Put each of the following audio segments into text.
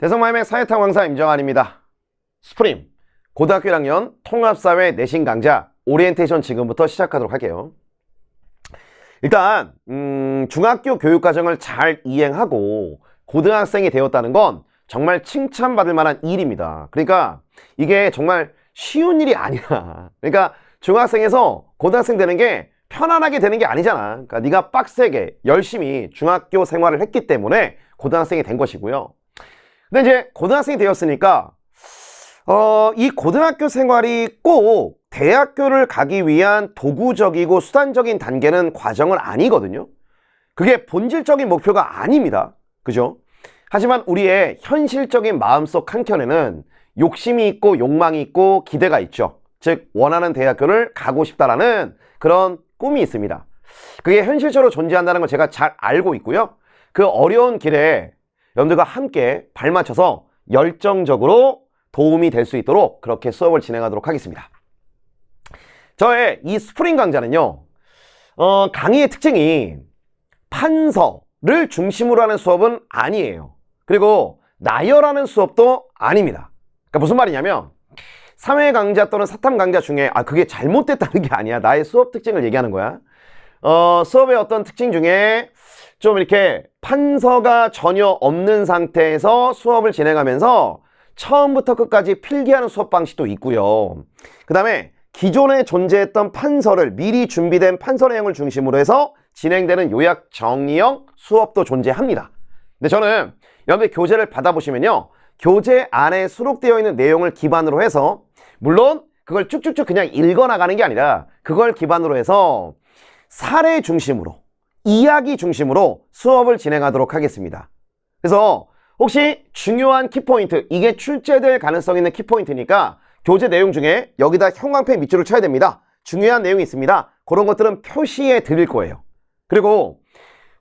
대성마임의 사회탐 강사 임정환입니다. 스프림 고등학교 1학년 통합사회 내신 강좌 오리엔테이션 지금부터 시작하도록 할게요. 일단 중학교 교육과정을 잘 이행하고 고등학생이 되었다는 건 정말 칭찬받을 만한 일입니다. 그러니까 이게 정말 쉬운 일이 아니야. 그러니까 중학생에서 고등학생 되는 게 편안하게 되는 게 아니잖아. 그러니까 네가 빡세게 열심히 중학교 생활을 했기 때문에 고등학생이 된 것이고요. 근데 이제 고등학생이 되었으니까 이 고등학교 생활이 꼭 대학교를 가기 위한 도구적이고 수단적인 단계는 과정은 아니거든요. 그게 본질적인 목표가 아닙니다. 그죠? 하지만 우리의 현실적인 마음속 한켠에는 욕심이 있고 욕망이 있고 기대가 있죠. 즉 원하는 대학교를 가고 싶다라는 그런 꿈이 있습니다. 그게 현실적으로 존재한다는 걸 제가 잘 알고 있고요. 그 어려운 길에 여러분들과 함께 발맞춰서 열정적으로 도움이 될 수 있도록 그렇게 수업을 진행하도록 하겠습니다. 저의 이 스프링 강좌는요, 강의의 특징이 판서를 중심으로 하는 수업은 아니에요. 그리고 나열하는 수업도 아닙니다. 그러니까 무슨 말이냐면 사회 강좌 또는 사탐 강좌 중에 그게 잘못됐다는 게 아니야. 나의 수업 특징을 얘기하는 거야. 수업의 어떤 특징 중에 좀 이렇게 판서가 전혀 없는 상태에서 수업을 진행하면서 처음부터 끝까지 필기하는 수업 방식도 있고요. 그 다음에 기존에 존재했던 판서를 미리 준비된 판서 내용을 중심으로 해서 진행되는 요약 정리형 수업도 존재합니다. 근데 저는 여러분들 교재를 받아보시면요, 교재 안에 수록되어 있는 내용을 기반으로 해서 물론 그걸 쭉쭉쭉 그냥 읽어나가는 게 아니라 그걸 기반으로 해서 사례 중심으로 이야기 중심으로 수업을 진행하도록 하겠습니다. 그래서 혹시 중요한 키포인트, 이게 출제될 가능성 있는 키포인트니까 교재 내용 중에 여기다 형광펜 밑줄을 쳐야 됩니다. 중요한 내용이 있습니다. 그런 것들은 표시해 드릴 거예요. 그리고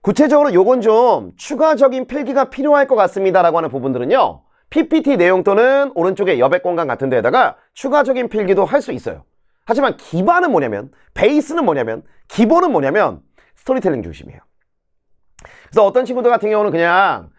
구체적으로 요건 좀 추가적인 필기가 필요할 것 같습니다 라고 하는 부분들은요, PPT 내용 또는 오른쪽에 여백 공간 같은 데다가 추가적인 필기도 할 수 있어요. 하지만 기반은 뭐냐면, 베이스는 뭐냐면, 기본은 뭐냐면 스토리텔링 중심이에요. 그래서 어떤 친구들 같은 경우는 그냥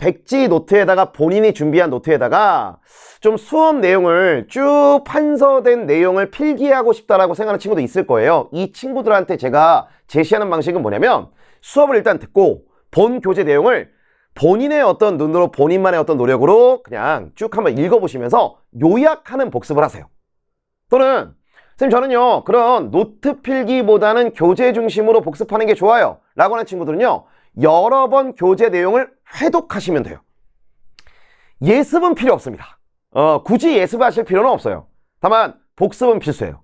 백지 노트에다가 본인이 준비한 노트에다가 좀 수업 내용을 쭉 판서된 내용을 필기하고 싶다라고 생각하는 친구도 있을 거예요. 이 친구들한테 제가 제시하는 방식은 뭐냐면 수업을 일단 듣고 본 교재 내용을 본인의 어떤 눈으로 본인만의 어떤 노력으로 그냥 쭉 한번 읽어보시면서 요약하는 복습을 하세요. 또는 선생님 저는요 그런 노트 필기보다는 교재 중심으로 복습하는 게 좋아요 라고 하는 친구들은요 여러 번 교재 내용을 회독하시면 돼요. 예습은 필요 없습니다. 굳이 예습하실 필요는 없어요. 다만 복습은 필수예요.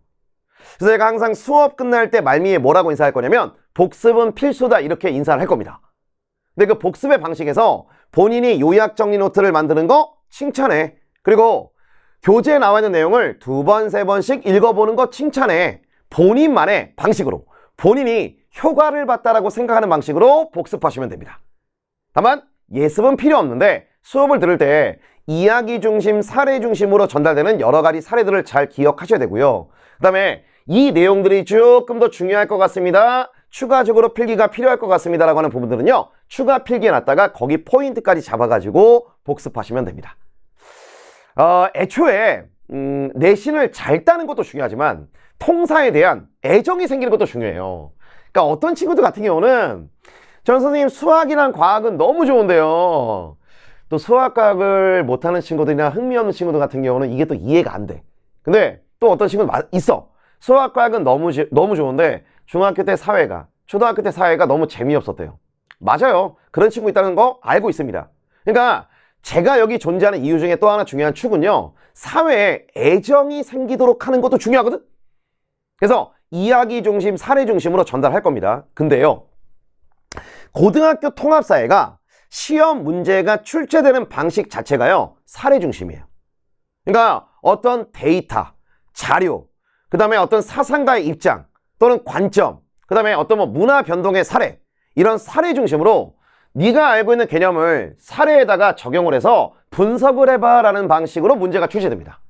그래서 제가 항상 수업 끝날 때 말미에 뭐라고 인사할 거냐면 복습은 필수다 이렇게 인사를 할 겁니다. 근데 그 복습의 방식에서 본인이 요약 정리 노트를 만드는 거 칭찬해. 그리고 교재에 나와 있는 내용을 2번, 3번씩 읽어보는 거 칭찬해. 본인만의 방식으로 본인이 효과를 봤다라고 생각하는 방식으로 복습하시면 됩니다. 다만 예습은 필요 없는데 수업을 들을 때 이야기 중심, 사례 중심으로 전달되는 여러 가지 사례들을 잘 기억하셔야 되고요. 그 다음에 이 내용들이 조금 더 중요할 것 같습니다. 추가적으로 필기가 필요할 것 같습니다 라고 하는 부분들은요, 추가 필기에 놨다가 거기 포인트까지 잡아가지고 복습하시면 됩니다. 애초에 내신을 잘 따는 것도 중요하지만 통사에 대한 애정이 생기는 것도 중요해요. 그러니까 어떤 친구들 같은 경우는 전 선생님 수학이랑 과학은 너무 좋은데요, 또 수학과학을 못하는 친구들이나 흥미없는 친구들 같은 경우는 이게 또 이해가 안 돼. 근데 또 어떤 친구는 있어. 수학과학은 너무 좋은데 중학교 때 사회가, 초등학교 때 사회가 너무 재미없었대요. 맞아요. 그런 친구 있다는 거 알고 있습니다. 그러니까 제가 여기 존재하는 이유 중에 또 하나 중요한 축은요, 사회에 애정이 생기도록 하는 것도 중요하거든. 그래서 이야기 중심, 사례 중심으로 전달할 겁니다. 근데요, 고등학교 통합사회가 시험 문제가 출제되는 방식 자체가요, 사례 중심이에요. 그러니까 어떤 데이터, 자료, 그 다음에 어떤 사상가의 입장 또는 관점, 그 다음에 어떤 문화 변동의 사례, 이런 사례 중심으로 네가 알고 있는 개념을 사례에다가 적용을 해서 분석을 해봐 라는 방식으로 문제가 출제됩니다.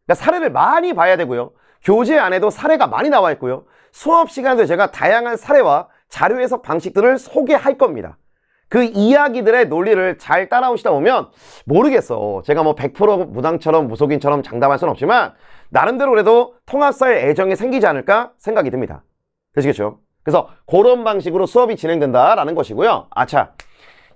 그러니까 사례를 많이 봐야 되고요, 교재 안에도 사례가 많이 나와 있고요, 수업 시간에도 제가 다양한 사례와 자료 해석 방식들을 소개할 겁니다. 그 이야기들의 논리를 잘 따라오시다 보면 모르겠어. 제가 뭐 100% 무당처럼 무속인처럼 장담할 수는 없지만 나름대로 그래도 통합사회 애정이 생기지 않을까 생각이 듭니다. 되시겠죠? 그래서 그런 방식으로 수업이 진행된다라는 것이고요. 아차,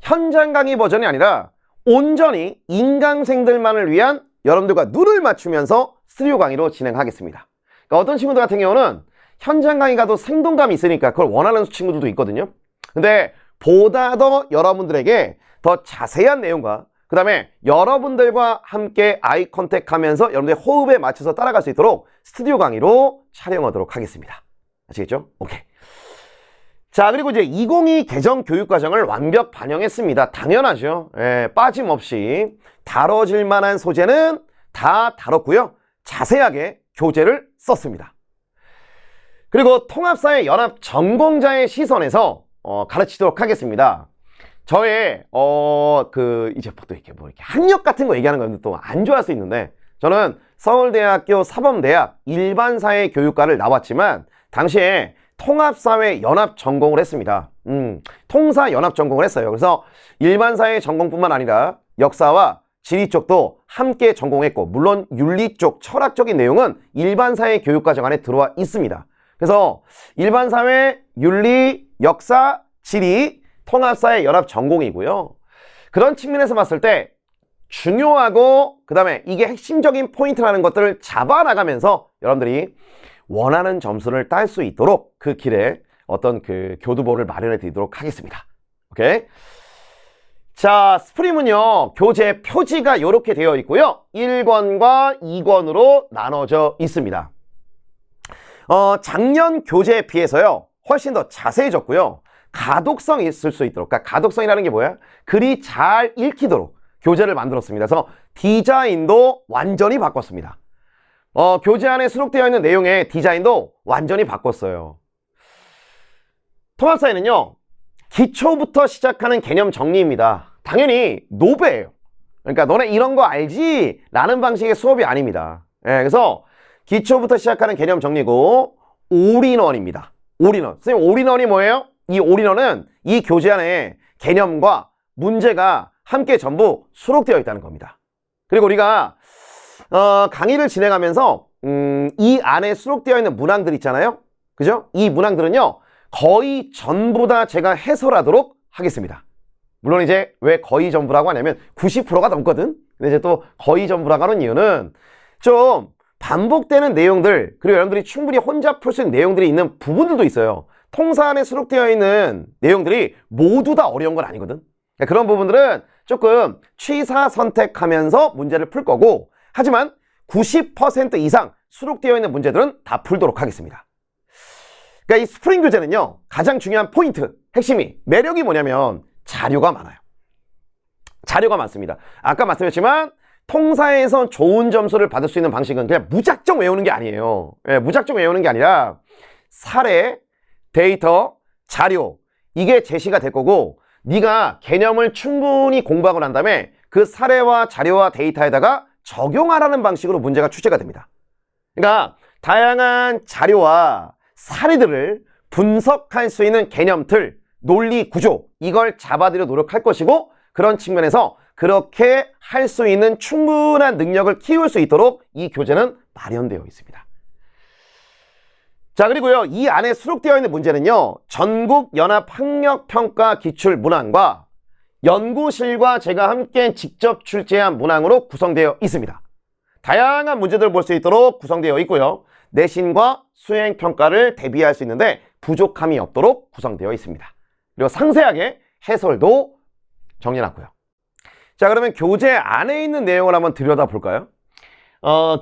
현장 강의 버전이 아니라 온전히 인강생들만을 위한 여러분들과 눈을 맞추면서 스튜디오 강의로 진행하겠습니다. 그러니까 어떤 친구들 같은 경우는 현장 강의 가도 생동감이 있으니까 그걸 원하는 친구들도 있거든요. 근데 보다 더 여러분들에게 더 자세한 내용과 그 다음에 여러분들과 함께 아이 컨택하면서 여러분들의 호흡에 맞춰서 따라갈 수 있도록 스튜디오 강의로 촬영하도록 하겠습니다. 아시겠죠? 오케이. 자, 그리고 이제 2022 개정 교육과정을 완벽 반영했습니다. 당연하죠. 예, 빠짐없이 다뤄질 만한 소재는 다 다뤘고요. 자세하게 교재를 썼습니다. 그리고 통합사회 연합 전공자의 시선에서 가르치도록 하겠습니다. 저의 이제 또 이렇게 학력 같은 거 얘기하는 건 또 안 좋아할 수 있는데, 저는 서울대학교 사범대학 일반사회 교육과를 나왔지만 당시에 통합사회 연합 전공을 했습니다. 통사 연합 전공을 했어요. 그래서 일반사회 전공뿐만 아니라 역사와 지리 쪽도 함께 전공했고, 물론 윤리 쪽, 철학적인 내용은 일반사회 교육과정 안에 들어와 있습니다. 그래서 일반사회, 윤리, 역사, 지리, 통합사회 연합 전공이고요. 그런 측면에서 봤을 때 중요하고 그 다음에 이게 핵심적인 포인트라는 것들을 잡아나가면서 여러분들이 원하는 점수를 딸 수 있도록 그 길에 어떤 그 교두보를 마련해 드리도록 하겠습니다. 오케이? 자, 스프림은요, 교재 표지가 이렇게 되어 있고요. 1권과 2권으로 나눠져 있습니다. 작년 교재에 비해서요, 훨씬 더 자세해졌고요. 가독성이 있을 수 있도록, 그러니까 가독성이라는 게 뭐야? 글이 잘 읽히도록 교재를 만들었습니다. 그래서 디자인도 완전히 바꿨습니다. 교재 안에 수록되어 있는 내용의 디자인도 완전히 바꿨어요. 통합사회는요, 기초부터 시작하는 개념 정리입니다. 당연히 노베예요. 그러니까 너네 이런 거 알지? 라는 방식의 수업이 아닙니다. 예, 그래서 기초부터 시작하는 개념 정리고 올인원입니다. 올인원. 선생님, 올인원이 뭐예요? 이 올인원은 이 교재 안에 개념과 문제가 함께 전부 수록되어 있다는 겁니다. 그리고 우리가 강의를 진행하면서 이 안에 수록되어 있는 문항들 있잖아요. 그죠? 이 문항들은요, 거의 전부 다 제가 해설하도록 하겠습니다. 물론 이제 왜 거의 전부라고 하냐면 90%가 넘거든. 근데 이제 또 거의 전부라고 하는 이유는 좀 반복되는 내용들, 그리고 여러분들이 충분히 혼자 풀 수 있는 내용들이 있는 부분들도 있어요. 통사 안에 수록되어 있는 내용들이 모두 다 어려운 건 아니거든. 그러니까 그런 부분들은 조금 취사 선택하면서 문제를 풀 거고, 하지만 90% 이상 수록되어 있는 문제들은 다 풀도록 하겠습니다. 그러니까 이 스프링 교재는요, 가장 중요한 포인트, 핵심이, 매력이 뭐냐면 자료가 많아요. 자료가 많습니다. 아까 말씀드렸지만 통사에서 좋은 점수를 받을 수 있는 방식은 그냥 무작정 외우는 게 아니에요. 예, 무작정 외우는 게 아니라 사례, 데이터, 자료, 이게 제시가 될 거고, 네가 개념을 충분히 공부하고 난 다음에 그 사례와 자료와 데이터에다가 적용하라는 방식으로 문제가 출제가 됩니다. 그러니까 다양한 자료와 사례들을 분석할 수 있는 개념틀, 논리 구조, 이걸 잡아들여 노력할 것이고, 그런 측면에서 그렇게 할 수 있는 충분한 능력을 키울 수 있도록 이 교재는 마련되어 있습니다. 자, 그리고요, 이 안에 수록되어 있는 문제는요, 전국연합학력평가 기출 문항과 연구실과 제가 함께 직접 출제한 문항으로 구성되어 있습니다. 다양한 문제들을 볼 수 있도록 구성되어 있고요. 내신과 수행평가를 대비할 수 있는데 부족함이 없도록 구성되어 있습니다. 그리고 상세하게 해설도 정리해놨고요. 자, 그러면 교재 안에 있는 내용을 한번 들여다볼까요?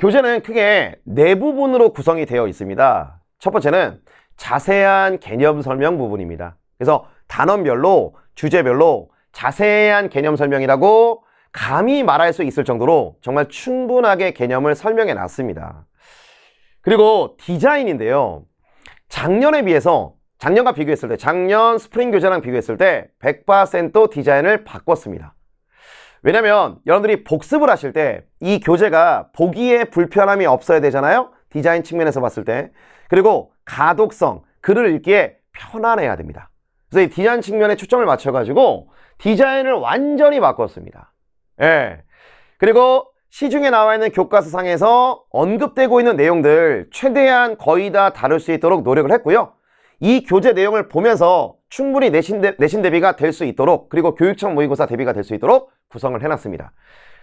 교재는 크게 네 부분으로 구성이 되어 있습니다. 첫 번째는 자세한 개념 설명 부분입니다. 그래서 단원별로, 주제별로 자세한 개념 설명이라고 감히 말할 수 있을 정도로 정말 충분하게 개념을 설명해 놨습니다. 그리고 디자인인데요, 작년에 비해서, 작년과 비교했을 때, 작년 스프링 교재랑 비교했을 때 100% 디자인을 바꿨습니다. 왜냐면 여러분들이 복습을 하실 때 이 교재가 보기에 불편함이 없어야 되잖아요, 디자인 측면에서 봤을 때. 그리고 가독성, 글을 읽기에 편안해야 됩니다. 그래서 이 디자인 측면에 초점을 맞춰가지고 디자인을 완전히 바꿨습니다. 예. 그리고 시중에 나와 있는 교과서상에서 언급되고 있는 내용들 최대한 거의 다 다룰 수 있도록 노력을 했고요. 이 교재 내용을 보면서 충분히 내신 대비가 될 수 있도록, 그리고 교육청 모의고사 대비가 될 수 있도록 구성을 해놨습니다.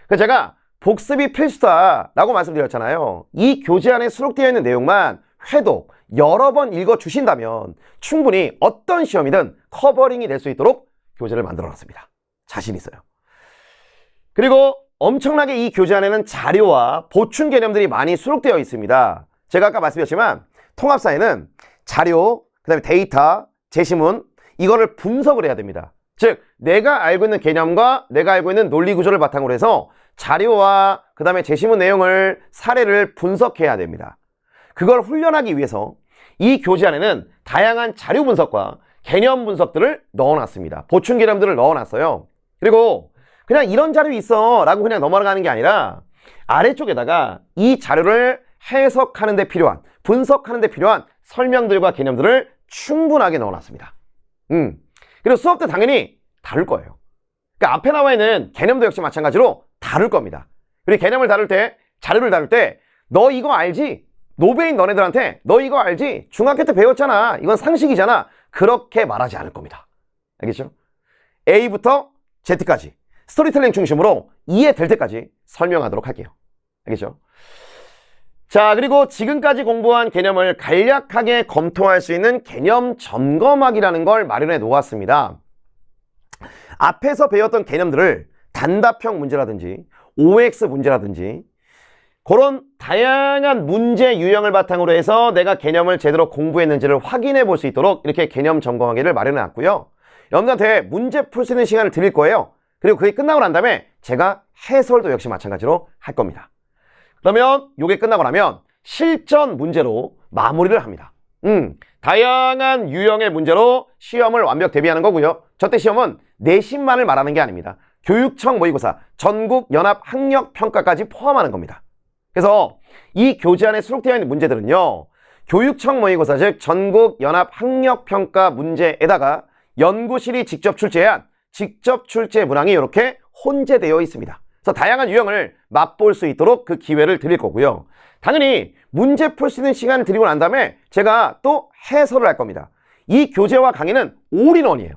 그래서 제가 복습이 필수다라고 말씀드렸잖아요. 이 교재 안에 수록되어 있는 내용만 회독 여러 번 읽어주신다면 충분히 어떤 시험이든 커버링이 될 수 있도록 교재를 만들어놨습니다. 자신 있어요. 그리고 엄청나게 이 교재 안에는 자료와 보충 개념들이 많이 수록되어 있습니다. 제가 아까 말씀드렸지만 통합사회는 자료, 그 다음에 데이터, 제시문, 이거를 분석을 해야 됩니다. 즉 내가 알고 있는 개념과 내가 알고 있는 논리 구조를 바탕으로 해서 자료와 그 다음에 제시문 내용을, 사례를 분석해야 됩니다. 그걸 훈련하기 위해서 이 교재 안에는 다양한 자료 분석과 개념 분석들을 넣어놨습니다. 보충 개념들을 넣어놨어요. 그리고 그냥 이런 자료 있어 라고 그냥 넘어가는 게 아니라 아래쪽에다가 이 자료를 해석하는 데 필요한, 분석하는 데 필요한 설명들과 개념들을 충분하게 넣어놨습니다. 그리고 수업 때 당연히 다룰 거예요. 그러니까 앞에 나와 있는 개념도 역시 마찬가지로 다룰 겁니다. 그리고 개념을 다룰 때, 자료를 다룰 때 너 이거 알지? 노베인 너네들한테 너 이거 알지? 중학교 때 배웠잖아. 이건 상식이잖아. 그렇게 말하지 않을 겁니다. 알겠죠? A부터 Z까지 스토리텔링 중심으로 이해될 때까지 설명하도록 할게요. 알겠죠? 자, 그리고 지금까지 공부한 개념을 간략하게 검토할 수 있는 개념 점검학이라는 걸 마련해 놓았습니다. 앞에서 배웠던 개념들을 단답형 문제라든지 OX 문제라든지 그런 다양한 문제 유형을 바탕으로 해서 내가 개념을 제대로 공부했는지를 확인해 볼 수 있도록 이렇게 개념 점검하기를 마련해 놨고요. 여러분들한테 문제 풀 수 있는 시간을 드릴 거예요. 그리고 그게 끝나고 난 다음에 제가 해설도 역시 마찬가지로 할 겁니다. 그러면 이게 끝나고 나면 실전 문제로 마무리를 합니다. 다양한 유형의 문제로 시험을 완벽 대비하는 거고요. 저때 시험은 내신만을 말하는 게 아닙니다. 교육청 모의고사, 전국연합학력평가까지 포함하는 겁니다. 그래서 이 교재 안에 수록되어 있는 문제들은요, 교육청 모의고사, 즉 전국연합학력평가 문제에다가 연구실이 직접 출제한 직접 출제 문항이 이렇게 혼재되어 있습니다. 그래서 다양한 유형을 맛볼 수 있도록 그 기회를 드릴 거고요. 당연히 문제 풀 수 있는 시간을 드리고 난 다음에 제가 또 해설을 할 겁니다. 이 교재와 강의는 올인원이에요.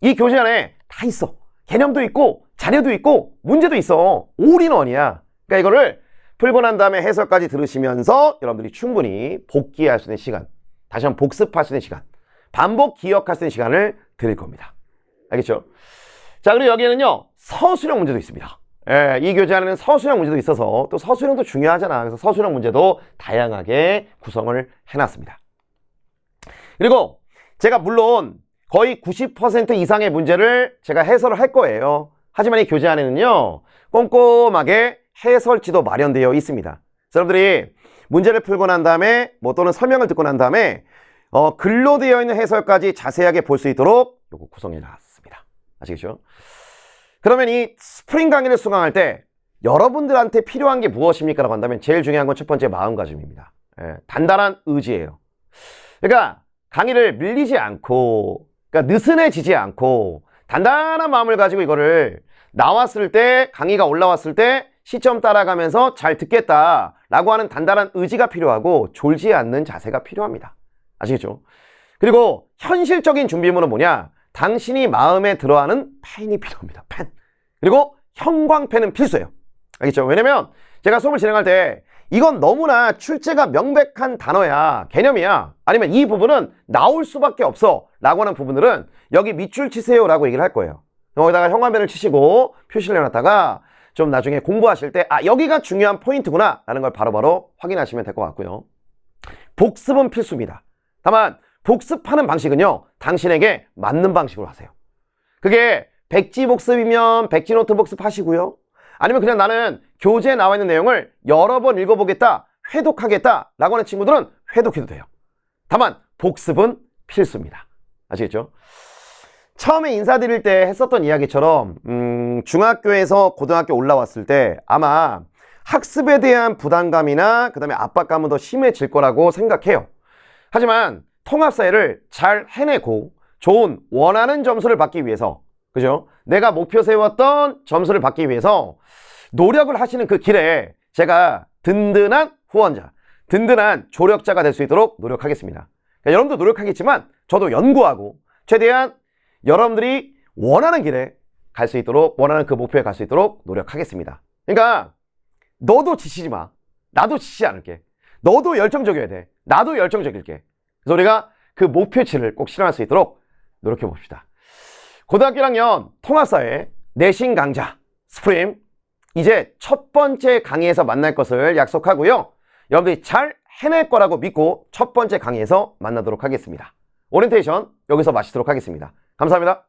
이 교재 안에 다 있어. 개념도 있고 자료도 있고 문제도 있어. 올인원이야. 그러니까 이거를 풀고 난 다음에 해설까지 들으시면서 여러분들이 충분히 복기할 수 있는 시간, 다시 한번 복습할 수 있는 시간, 반복 기억할 수 있는 시간을 드릴 겁니다. 알겠죠? 자, 그리고 여기에는요 서술형 문제도 있습니다. 예, 이 교재 안에는 서술형 문제도 있어서 또 서술형도 중요하잖아. 그래서 서술형 문제도 다양하게 구성을 해놨습니다. 그리고 제가 물론 거의 90% 이상의 문제를 제가 해설을 할 거예요. 하지만 이 교재 안에는요 꼼꼼하게 해설지도 마련되어 있습니다. 여러분들이 문제를 풀고 난 다음에 또는 설명을 듣고 난 다음에 글로 되어 있는 해설까지 자세하게 볼 수 있도록 요거 구성해 놨습니다. 아시겠죠? 그러면 이 스프링 강의를 수강할 때 여러분들한테 필요한 게 무엇입니까? 라고 한다면 제일 중요한 건 첫 번째 마음가짐입니다. 예, 단단한 의지예요. 그러니까 강의를 밀리지 않고, 그러니까 느슨해지지 않고 단단한 마음을 가지고 이거를 나왔을 때, 강의가 올라왔을 때 시점 따라가면서 잘 듣겠다라고 하는 단단한 의지가 필요하고 졸지 않는 자세가 필요합니다. 아시겠죠? 그리고 현실적인 준비물은 뭐냐? 당신이 마음에 들어하는 펜이 필요합니다. 펜. 그리고 형광펜은 필수예요. 알겠죠? 왜냐면 제가 수업을 진행할 때 이건 너무나 출제가 명백한 단어야, 개념이야, 아니면 이 부분은 나올 수밖에 없어 라고 하는 부분들은 여기 밑줄 치세요 라고 얘기를 할 거예요. 거기다가 형광펜을 치시고 표시를 해놨다가 좀 나중에 공부하실 때 여기가 중요한 포인트구나 라는 걸 바로바로 확인하시면 될 것 같고요. 복습은 필수입니다. 다만 복습하는 방식은요 당신에게 맞는 방식으로 하세요. 그게 백지 복습이면 백지 노트 복습하시고요, 아니면 그냥 나는 교재에 나와 있는 내용을 여러 번 읽어보겠다, 회독하겠다 라고 하는 친구들은 회독해도 돼요. 다만 복습은 필수입니다. 아시겠죠? 처음에 인사드릴 때 했었던 이야기처럼 중학교에서 고등학교 올라왔을 때 아마 학습에 대한 부담감이나 그 다음에 압박감은 더 심해질 거라고 생각해요. 하지만 통합사회를 잘 해내고 좋은 원하는 점수를 받기 위해서, 그죠? 내가 목표 세웠던 점수를 받기 위해서 노력을 하시는 그 길에 제가 든든한 후원자, 든든한 조력자가 될 수 있도록 노력하겠습니다. 그러니까 여러분도 노력하겠지만 저도 연구하고 최대한 여러분들이 원하는 길에 갈 수 있도록, 원하는 그 목표에 갈 수 있도록 노력하겠습니다. 그러니까 너도 지치지 마. 나도 지치지 않을게. 너도 열정적이어야 돼. 나도 열정적일게. 그래서 우리가 그 목표치를 꼭 실현할 수 있도록 노력해 봅시다. 고등학교 1학년 통합사회 내신 강좌 스프림, 이제 첫 번째 강의에서 만날 것을 약속하고요. 여러분들이 잘 해낼 거라고 믿고 첫 번째 강의에서 만나도록 하겠습니다. 오리엔테이션 여기서 마치도록 하겠습니다. 감사합니다.